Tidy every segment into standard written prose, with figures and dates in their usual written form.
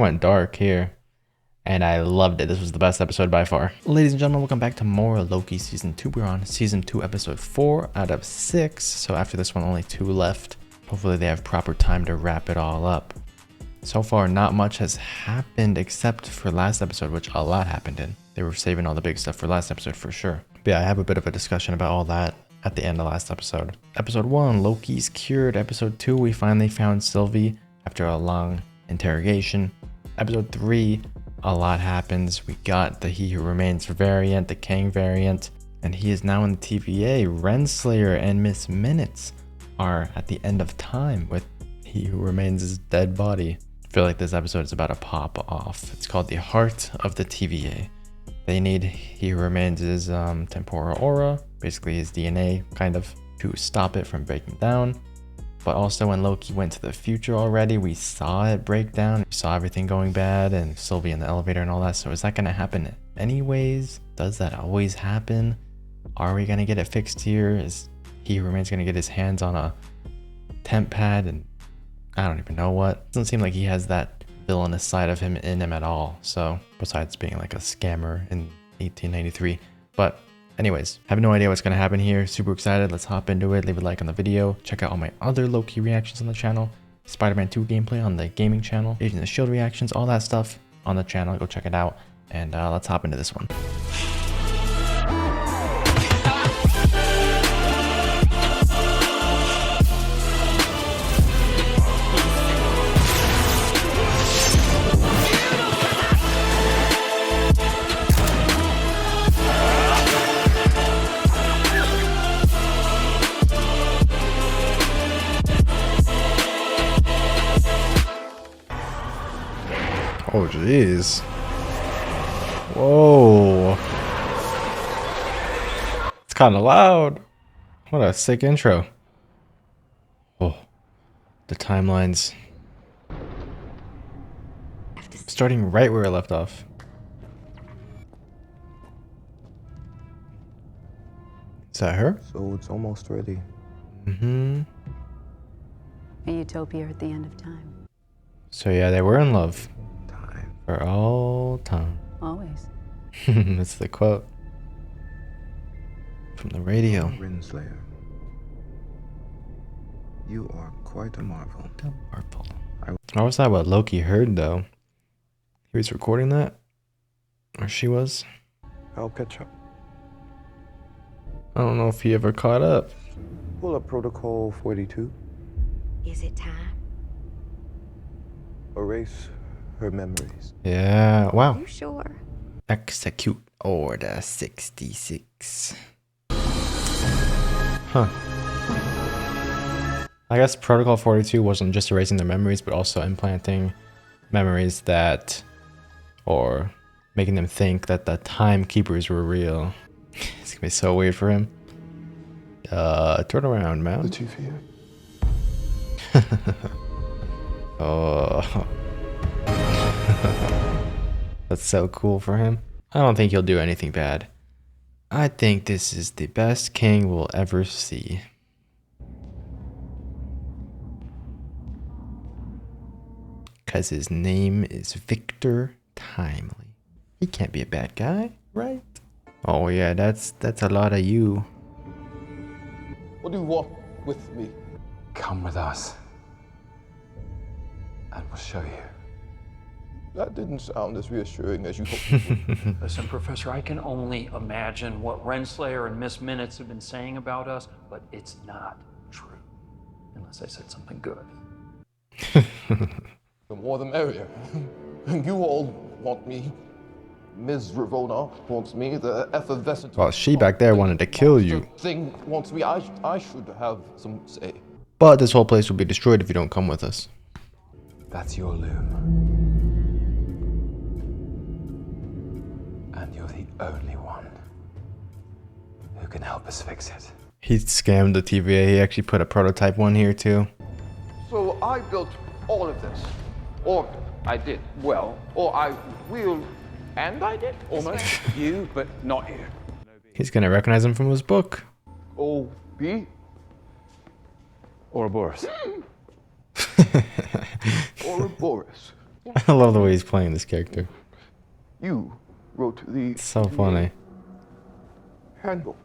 went dark here. And I loved it. This was the best episode by far. Ladies and gentlemen, welcome back to more Loki Season 2. We're on Season 2, Episode 4 out of 6. So after this one, only 2 left. Hopefully they have proper time to wrap it all up. So far, not much has happened except for last episode, which a lot happened in. They were saving all the big stuff for last episode for sure. But yeah, I have a bit of a discussion about all that at the end of last episode. Episode 1, Loki's cured. Episode 2, we finally found Sylvie after a long interrogation. Episode 3, a lot happens. We got the He Who Remains variant, the Kang variant, and he is now in the TVA. Renslayer and Miss Minutes are at the end of time with He Who Remains' dead body. I feel like this episode is about to pop off. It's called the Heart of the TVA. They need He Who Remains' temporal aura, basically his DNA, kind of, to stop it from breaking down. But also when Loki went to the future already, we saw it break down. We saw everything going bad and Sylvie in the elevator and all that. So is that going to happen anyways? Does that always happen? Are we going to get it fixed here? Is He Who Remains going to get his hands on a temp pad? And I don't even know what. Doesn't seem like he has that villainous side of him in him at all. So besides being like a scammer in 1893. But anyways, have no idea what's going to happen here. Super excited. Let's hop into it. Leave a like on the video. Check out all my other Loki reactions on the channel. Spider-Man 2 gameplay on the gaming channel. Agents of S.H.I.E.L.D. reactions, all that stuff on the channel. Go check it out. And let's hop into this one. Oh, jeez. Whoa. It's kind of loud. What a sick intro. Oh, the timelines. Starting right where I left off. Is that her? So it's almost ready. Mm-hmm. A utopia at the end of time. So yeah, they were in love. Time. For all time. Always. That's the quote. From the radio. Renslayer. You are quite a marvel. How was that what Loki heard though? He was recording that? Or she was? I'll catch up. I don't know if he ever caught up. Pull up Protocol 42. Is it time? Erase her memories. Yeah, wow. You sure? Execute Order 66. Huh. I guess Protocol 42 wasn't just erasing their memories, but also implanting memories that, or making them think that the timekeepers were real. It's gonna be so weird for him. Turn around, man. The TVA. Oh. That's so cool for him. I don't think he'll do anything bad. I think this is the best King we'll ever see. Because his name is Victor Timely. He can't be a bad guy, right? Oh yeah, that's a lot of you. What do you want with me? Come with us, and we'll show you. That didn't sound as reassuring as you hoped it would. Listen, Professor, I can only imagine what Renslayer and Miss Minutes have been saying about us, but it's not true. Unless I said something good. The more the merrier. You all want me. Ms. Revonna wants me. The effervescent... Well, she back there wanted to kill you. Thing wants me. I should have some say. But this whole place will be destroyed if you don't come with us. That's your Loom. And you're the only one who can help us fix it. He scammed the TVA. He actually put a prototype one here too. So I built all of this. Or I did. Well, or I will... And I did? Almost. You, but not you. He's gonna recognize him from his book. O.B. Ouroboros. Ouroboros. I love the way he's playing this character. You wrote the It's so funny. handbook.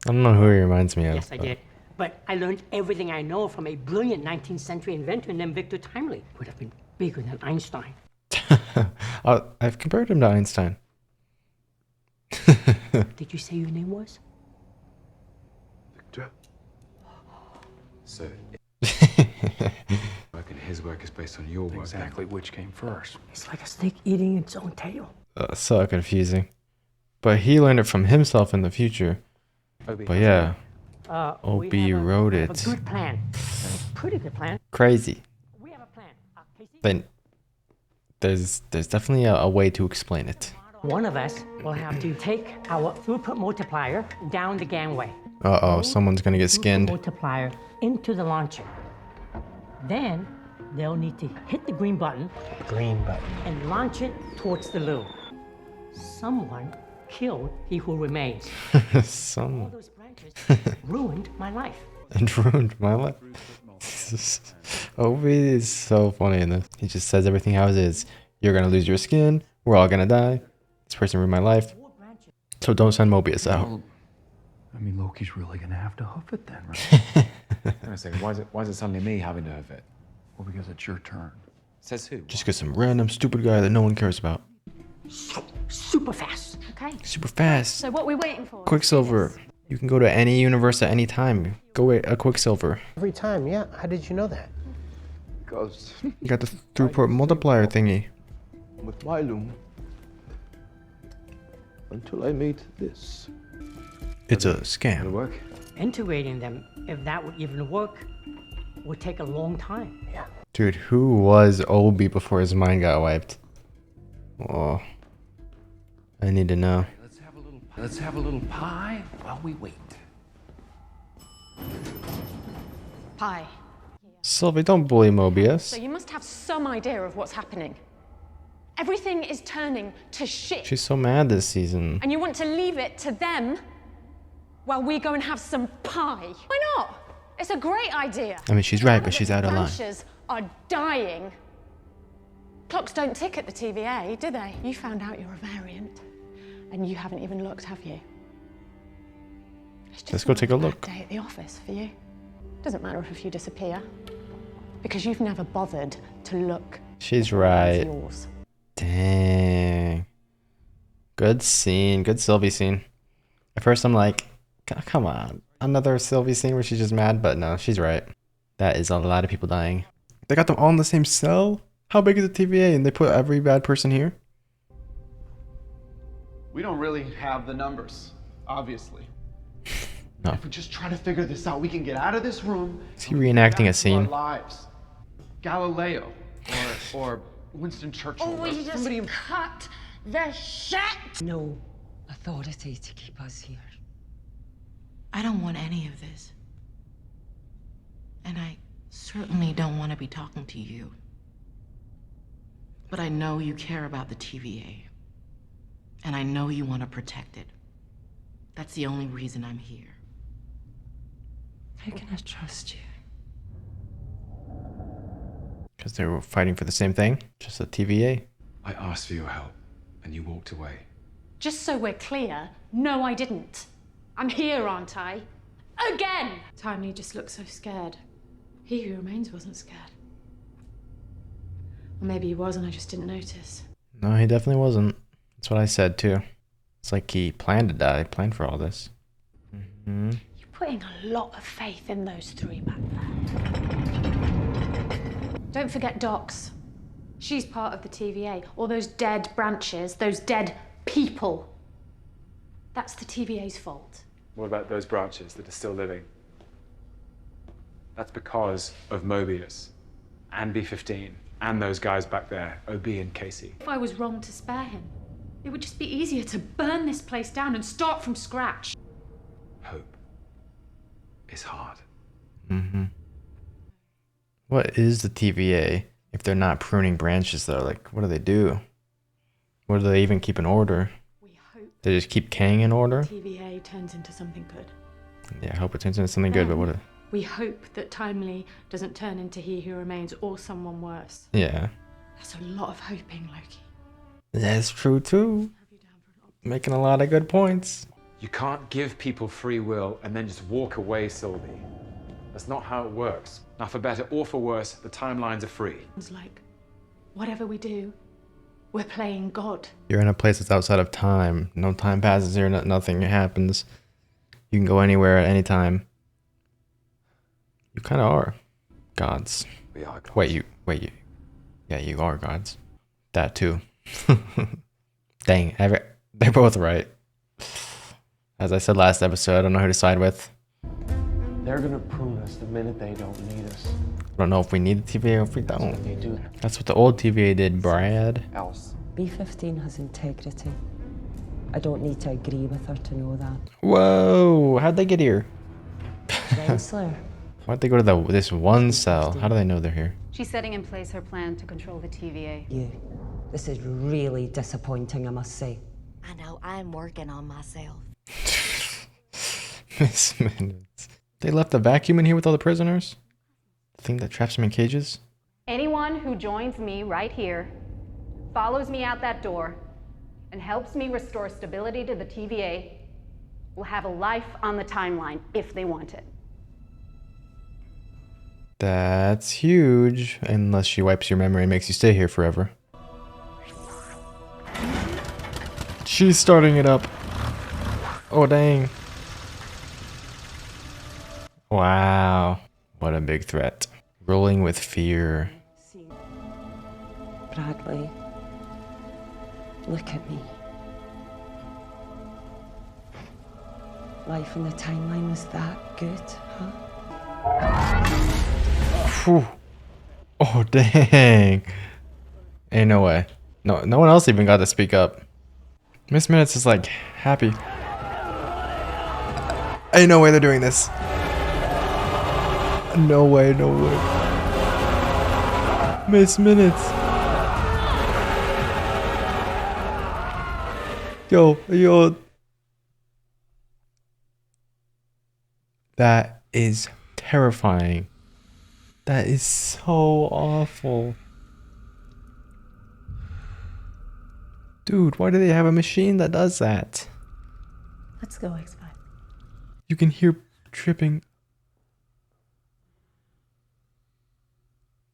I don't know who he reminds me of. Yes, I did. But I learned everything I know from a brilliant 19th century inventor named Victor Timely. Would have been bigger than Einstein. I've compared him to Einstein. Did you say your name was? Victor? So, work and his work is based on your work. Exactly which came first. It's like a snake eating its own tail. So confusing. But he learned it from himself in the future. But yeah, OB wrote We have it. a good plan. A pretty good plan. Crazy. We have a plan. Casey? But there's definitely a way to explain it. One of us will have to take our throughput multiplier down the gangway. Uh-oh, someone's gonna get Throughput skinned. multiplier into the launcher. Then they'll need to hit the green button. And launch it towards the loom. Someone killed He Who Remains. All Someone those branches ruined my life. and ruined my life. OB is so funny in this. He just says everything how it is. You're gonna lose your skin. We're all gonna die. This person ruined my life. So don't send Mobius out. Well, I mean, Loki's really gonna have to hoof it then, right? Hang on a second, why is it suddenly me having to have it? Well, because it's your turn. Says who? Just get some random stupid guy that no one cares about. Super fast. Okay. Super fast. So what are we waiting for? Quicksilver. You can go to any universe at any time. Go a Quicksilver. Every time, yeah. How did you know that? Because You got the throughput multiplier thingy. with my loom, until I made this. It's a It'll scam. work? Integrating them, if that would even work, would take a long time. Yeah. Dude, who was Obi before his mind got wiped? Oh. I need to know. Let's have a little pie while we wait. Pie. Sylvie, don't bully So Mobius. you must have some idea of what's happening. Everything is turning to shit. She's so mad this season. And you want to leave it to them while we go and have some pie. Why not? It's a great idea. I mean, she's right, but she's out of line. Ranchers are dying. Clocks don't tick at the TVA, do they? You found out you're a variant. And you haven't even looked, have you? It's just Let's go take a another look. bad day at the office for you. Doesn't matter if you disappear. Because you've never bothered to look. She's It's right. yours. Dang. Good scene. Good Sylvie scene. At first I'm like, come on. Another Sylvie scene where she's just mad, but no, she's right. That is a lot of people dying. They got them all in the same cell? How big is the TVA? And they put every bad person here? We don't really have the numbers, obviously. No. If we just try to figure this out, we can get out of this room. Is he reenacting a scene? Our lives. Galileo, or Winston Churchill, or somebody. cut the shit. No authority to keep us here. I don't want any of this. And I certainly don't want to be talking to you. But I know you care about the TVA. And I know you want to protect it. That's the only reason I'm here. How can I trust you? Because they were fighting for the same thing? Just the TVA? I asked for your help, and you walked away. Just so we're clear, no, I didn't. I'm here, aren't I? Again! Timely just looked so scared. He Who Remains wasn't scared. Or maybe he was and I just didn't notice. No, he definitely wasn't. That's what I said too. It's like he planned to die, planned for all this. Mm-hmm. You're putting a lot of faith in those three back there. Don't forget Docs. She's part of the TVA. All those dead branches, those dead people. That's the TVA's fault. What about those branches that are still living? That's because of Mobius, and B-15, and those guys back there, OB and Casey. If I was wrong to spare him, it would just be easier to burn this place down and start from scratch. Hope is hard. Mm-hmm. What is the TVA if they're not pruning branches though? Like, what do? What do they even keep in order? We hope They just keep Kang in order? TVA turns into something good. Yeah, I hope it turns into something good, but what? We hope that Timely doesn't turn into He Who Remains or someone worse. Yeah. That's a lot of hoping, Loki. That's true too. Making a lot of good points. You can't give people free will and then just walk away, Sylvie. That's not how it works. Now, for better or for worse, the timelines are free. It's like, whatever we do, we're playing God. You're in a place that's outside of time. No time passes here. Nothing happens. You can go anywhere at any time. You kind of are gods. We are gods. Wait, you. Yeah, you are gods. That too. Dang, they're both right. As I said last episode, I don't know who to side with. They're gonna prune us the minute they don't need us. I don't know if we need the TVA or if we don't. That's what they do. That's what the old TVA did, Brad. Else. B-15 has integrity. I don't need to agree with her to know that. Whoa, how'd they get here? Renslayer. Why'd they go to this one cell? How do they know they're here? She's setting in place her plan to control the TVA. You. This is really disappointing, I must say. I know, I'm working on myself. Miss Minutes. They left the vacuum in here with all the prisoners? The thing that traps them in cages? Anyone who joins me right here, follows me out that door, and helps me restore stability to the TVA will have a life on the timeline if they want it. That's huge. Unless she wipes your memory and makes you stay here forever. She's starting it up. Oh, dang. Wow. What a big threat. Rolling with fear. Bradley, look at me. Life in the timeline was that good, huh? Whew. Oh, dang. Ain't no way. No one else even got to speak up. Miss Minutes is like happy. Ain't no way they're doing this. No way, no way. Miss Minutes. Yo. That is terrifying. That is so awful. Dude, why do they have a machine that does that? Let's go, X5. You can hear tripping.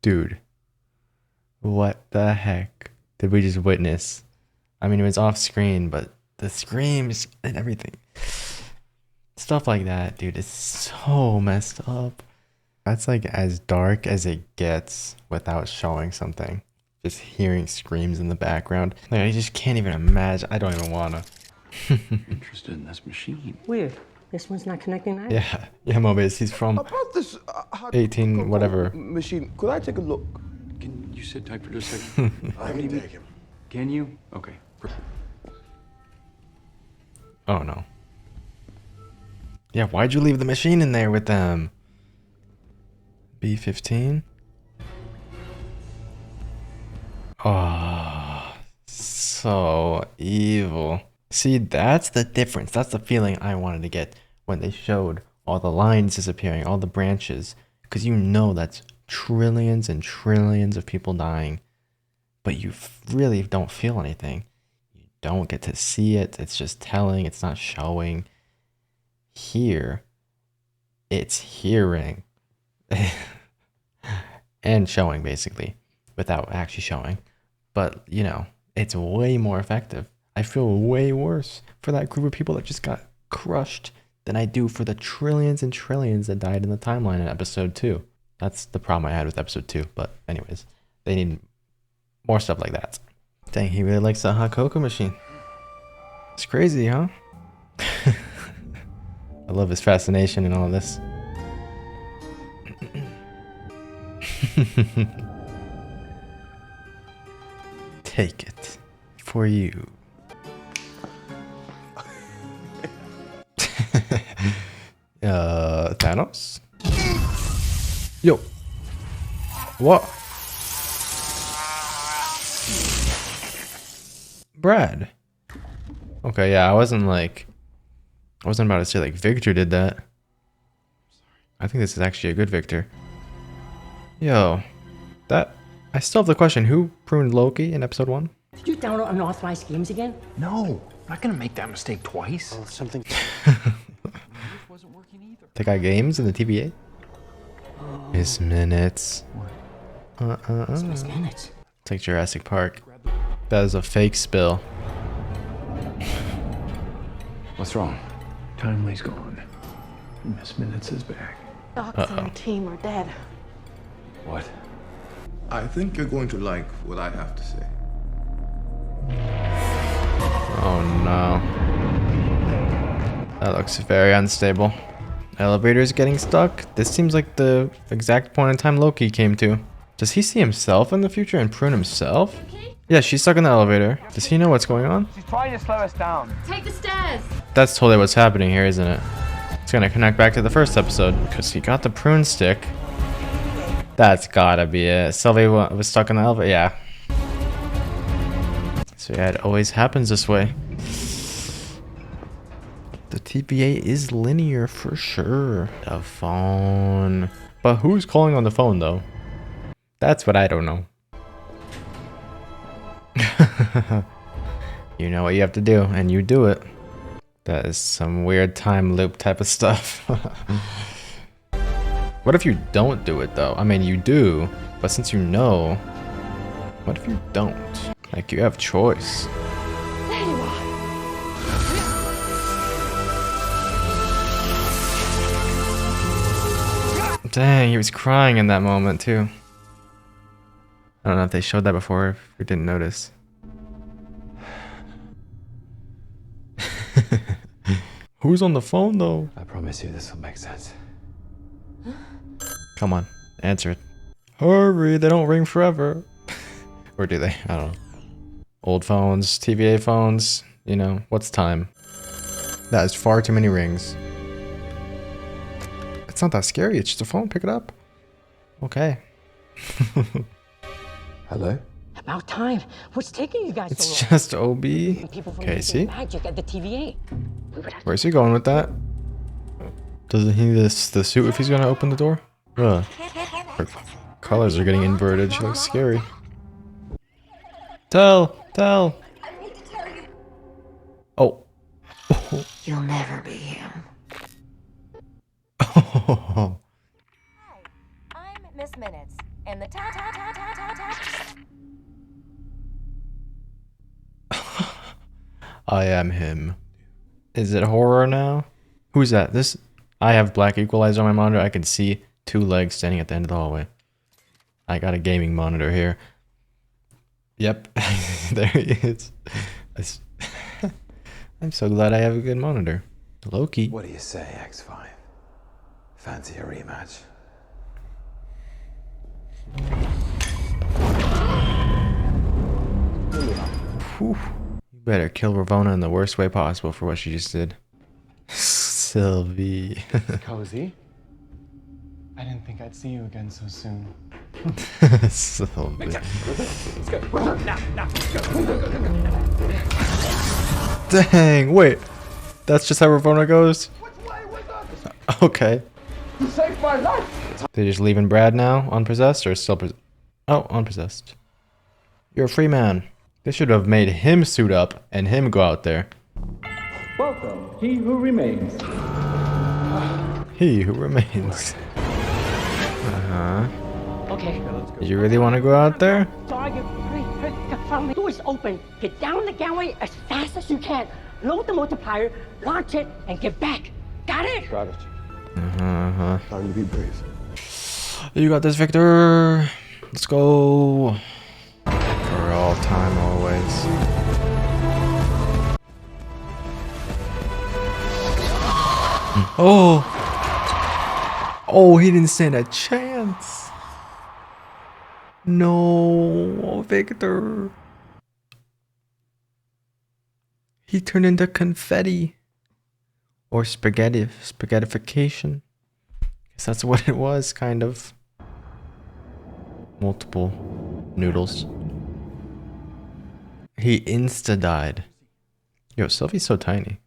Dude, what the heck did we just witness? I mean, it was off screen, but the screams and everything. Stuff like that, dude, is so messed up. That's like as dark as it gets without showing something. Just hearing screams in the background. Like, I just can't even imagine. I don't even wanna. Interested in this machine. Weird. This one's not connecting either. Yeah, Mobius. He's from About this 18 whatever. machine. Could I take a look? Can you sit tight for just a second? I can take him. Can you? Okay. Oh no. Yeah, why'd you leave the machine in there with them? B-15? Oh, so evil. See, that's the difference. That's the feeling I wanted to get when they showed all the lines disappearing, all the branches. Because you know that's trillions and trillions of people dying. But you really don't feel anything. You don't get to see it. It's just telling. It's not showing. Here, it's hearing. And showing, basically. Without actually showing. But, you know, it's way more effective. I feel way worse for that group of people that just got crushed than I do for the trillions and trillions that died in the timeline in episode 2. That's the problem I had with episode 2. But anyways, they need more stuff like that. Dang, he really likes that hot cocoa machine. It's crazy, huh? I love his fascination and all this. Take it for you. Thanos? Yo. What? Brad. Okay, yeah, I wasn't about to say like Victor did that. I think this is actually a good Victor. Yo, that I still have the question, who pruned Loki in episode 1? Did you download unauthorized games again? No, I'm not gonna make that mistake twice. Oh, something. They got games in the TVA? Miss Minutes. It's Miss Minutes. It's like Jurassic Park. That is a fake spill. What's wrong? Timely's gone. Miss Minutes is back. Docs and team are dead. What? I think you're going to like what I have to say. Oh no. That looks very unstable. Elevator's getting stuck. This seems like the exact point in time Loki came to. Does he see himself in the future and prune himself? Yeah, she's stuck in the elevator. Does he know what's going on? She's trying to slow us down. Take the stairs. That's totally what's happening here, isn't it? It's gonna connect back to the first episode because he got the prune stick. That's gotta be it. Sylvie was stuck in the elevator. Yeah. So yeah, it always happens this way. The TVA is linear for sure. The phone. But who's calling on the phone though? That's what I don't know. You know what you have to do, and you do it. That is some weird time loop type of stuff. What if you don't do it though? I mean, you do, but since you know, what if you don't? Like, you have choice. There you are. Dang, he was crying in that moment too. I don't know if they showed that before, if we didn't notice. Who's on the phone though? I promise you this will make sense. Come on, answer it. Hurry, they don't ring forever. Or do they? I don't know. Old phones, TVA phones, you know, what's time? That is far too many rings. It's not that scary, it's just a phone, pick it up. Okay. Hello? About time. What's taking you guys It's so long? just OB. People from Casey. Magic at the TVA. Where's he going with that? Doesn't he need the suit if he's gonna open the door? Ugh. Her colors are getting inverted. She looks scary. Tell. Oh. You'll never be him. Oh. I'm Miss Minutes, and the I am him. Is it horror now? Who's that? This? I have black equalizer on my monitor. I can see two legs standing at the end of the hallway. I got a gaming monitor here. Yep. There he is. I'm so glad I have a good monitor. Loki. What do you say, X5? Fancy a rematch? Whew. You better kill Revonna in the worst way possible for what she just did. Sylvie. Cozy? I didn't think I'd see you again so soon. Sylvie. Let's go. Now, Dang, wait. That's just how Revonna goes? Okay. You saved my life. They just leaving Brad now, unpossessed, or still oh, unpossessed. You're a free man. They should have made him suit up and him go out there. Welcome, he who remains. He who remains. Uh-huh. Okay. Did you really want to go out there? Target, follow me. Door is open. Get down the gangway as fast as you can. Load the multiplier, launch it, and get back. Got it? Got it. Uh-huh. Time to be brave. You got this, Victor. Let's go. For all time, always. Oh. Oh, he didn't stand a chance. No, Victor. He turned into confetti. Or spaghettification. Guess that's what it was, kind of. Multiple noodles. He insta-died. Yo, Sylvie's so tiny.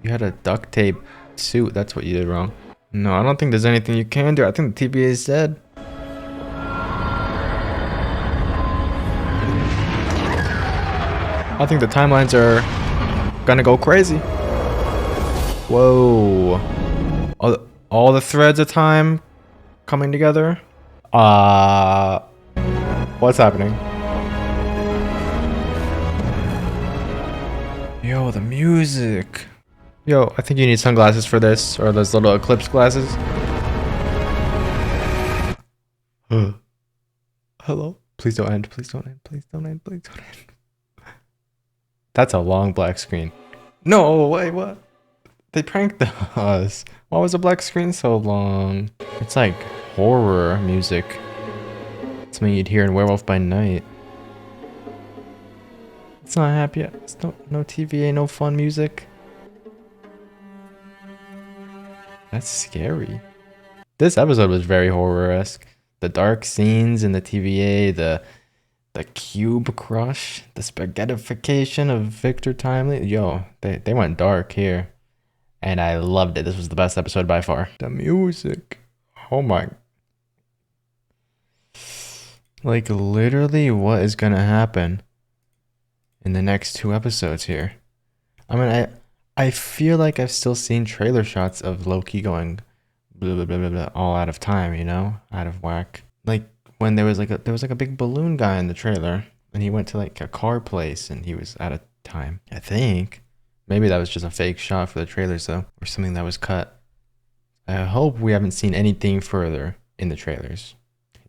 You had a duct tape suit, that's what you did wrong. No, I don't think there's anything you can do. I think the TVA is dead. I think the timelines are gonna go crazy. Whoa. All the threads of time coming together. What's happening? Yo, the music. Yo, I think you need sunglasses for this, or those little eclipse glasses. Hello? Please don't end. Please don't end. Please don't end. Please don't end. That's a long black screen. No, wait, what? They pranked us. Why was the black screen so long? It's like horror music. Something you'd hear in Werewolf by Night. It's not happy yet. It's no TVA, no fun music. That's scary. This episode was very horror-esque. The dark scenes in the TVA, the cube crush, the spaghettification of Victor Timely. Yo, they went dark here. And I loved it. This was the best episode by far. The music. Oh my. Like, literally, what is gonna happen in the next 2 episodes here? I mean, I feel like I've still seen trailer shots of Loki going blah, blah, blah, blah, blah, all out of time, you know? Out of whack. Like, when there was like a big balloon guy in the trailer, and he went to like a car place, and he was out of time, I think. Maybe that was just a fake shot for the trailers though, or something that was cut. I hope we haven't seen anything further in the trailers.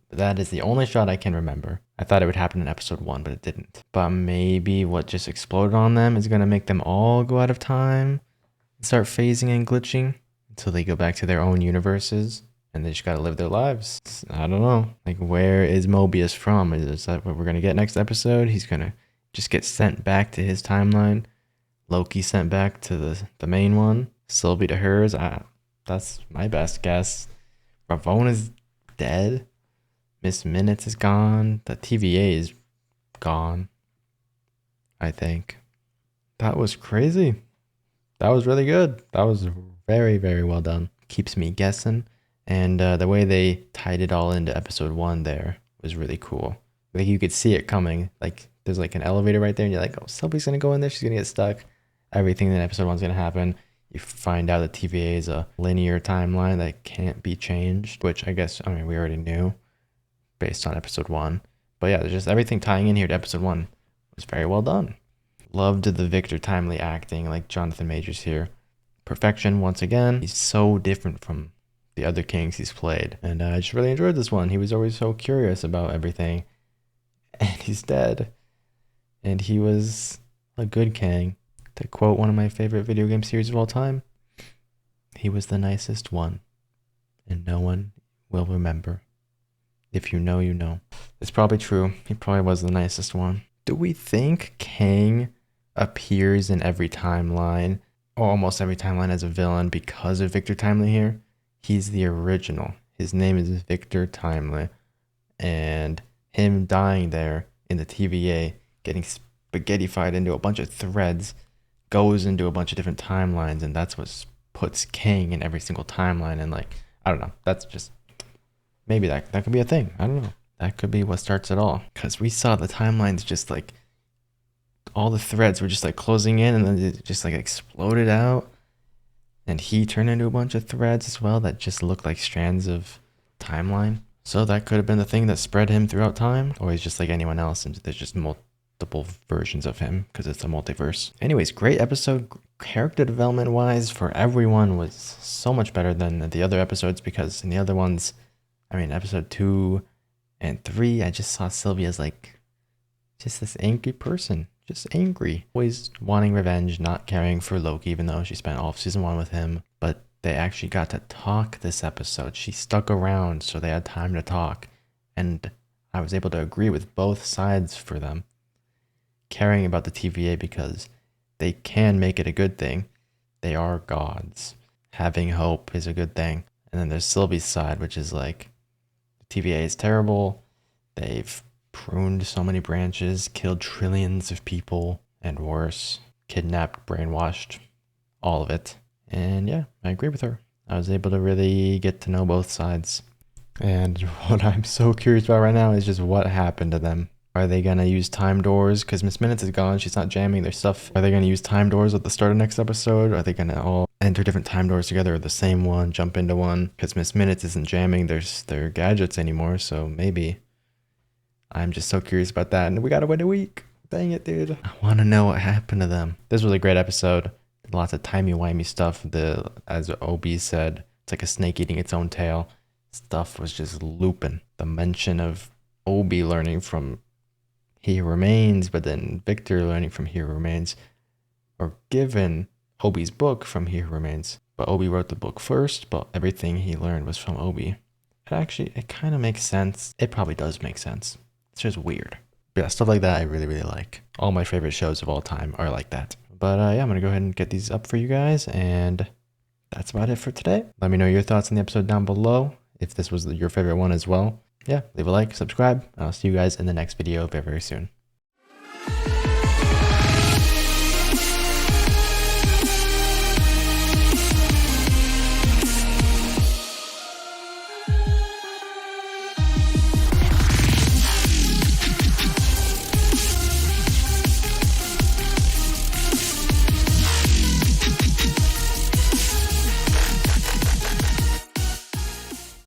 That is the only shot I can remember. I thought it would happen in episode 1, but it didn't. But maybe what just exploded on them is gonna make them all go out of time and start phasing and glitching until they go back to their own universes and they just gotta live their lives. I don't know. Like, where is Mobius from? Is that what we're gonna get next episode? He's gonna just get sent back to his timeline. Loki sent back to the main one. Sylvie to hers. That's my best guess. Ravonna's dead. Miss Minutes is gone. The TVA is gone. I think. That was crazy. That was really good. That was very, very well done. Keeps me guessing. And the way they tied it all into episode 1 there was really cool. Like, you could see it coming. Like, there's like an elevator right there, and you're like, oh, Sylvie's gonna go in there. She's gonna get stuck. Everything in episode 1 is gonna happen. You find out that TVA is a linear timeline that can't be changed, which I guess, I mean, we already knew based on episode 1. But yeah, there's just everything tying in here to episode 1 was very well done. Loved the Victor Timely acting, like Jonathan Majors here. Perfection once again. He's so different from the other Kings he's played. And I just really enjoyed this one. He was always so curious about everything. And he's dead. And he was a good Kang. To quote one of my favorite video game series of all time, he was the nicest one, and no one will remember. If you know, you know. It's probably true. He probably was the nicest one. Do we think Kang appears in every timeline, or almost every timeline, as a villain because of Victor Timely here? He's the original. His name is Victor Timely, and him dying there in the TVA, getting spaghettified into a bunch of threads, goes into a bunch of different timelines, and that's what puts Kang in every single timeline. And like, I don't know, that's just, maybe that could be a thing. I don't know. That could be what starts it all, because we saw the timelines just like, all the threads were just like closing in, and then it just like exploded out, and he turned into a bunch of threads as well that just looked like strands of timeline. So that could have been the thing that spread him throughout time, or he's just like anyone else, and there's just multiple versions of him because it's a multiverse. Anyways, great episode. Character development wise for everyone was so much better than the other episodes, because in the other ones, I mean, episode 2 and 3, I just saw Sylvia as like just this angry person, just angry, always wanting revenge, not caring for Loki, even though she spent all of season 1 with him. But they actually got to talk this episode. She stuck around, so they had time to talk, and I was able to agree with both sides for them, caring about the TVA because they can make it a good thing. They are gods. Having hope is a good thing. And then there's Sylvie's side, which is like, the TVA is terrible. They've pruned so many branches, killed trillions of people, and worse, kidnapped, brainwashed, all of it. And yeah, I agree with her. I was able to really get to know both sides. And what I'm so curious about right now is just what happened to them. Are they gonna use time doors? Because Miss Minutes is gone, she's not jamming their stuff. Are they gonna use time doors at the start of next episode? Are they gonna all enter different time doors together, or the same one, jump into one? Because Miss Minutes isn't jamming their gadgets anymore, so maybe. I'm just so curious about that, and we gotta wait a week. Dang it, dude. I wanna know what happened to them. This was a great episode. Lots of timey-wimey stuff. As Obi said, it's like a snake eating its own tail. Stuff was just looping. The mention of Obi learning from He Who Remains, but then Victor learning from He Who Remains, or given Obi's book from He Who Remains. But Obi wrote the book first, but everything he learned was from Obi. It kind of makes sense. It probably does make sense. It's just weird. But yeah, stuff like that I really, really like. All my favorite shows of all time are like that. But yeah, I'm going to go ahead and get these up for you guys, and that's about it for today. Let me know your thoughts on the episode down below, if this was your favorite one as well. Yeah, leave a like, subscribe, and I'll see you guys in the next video very, very soon.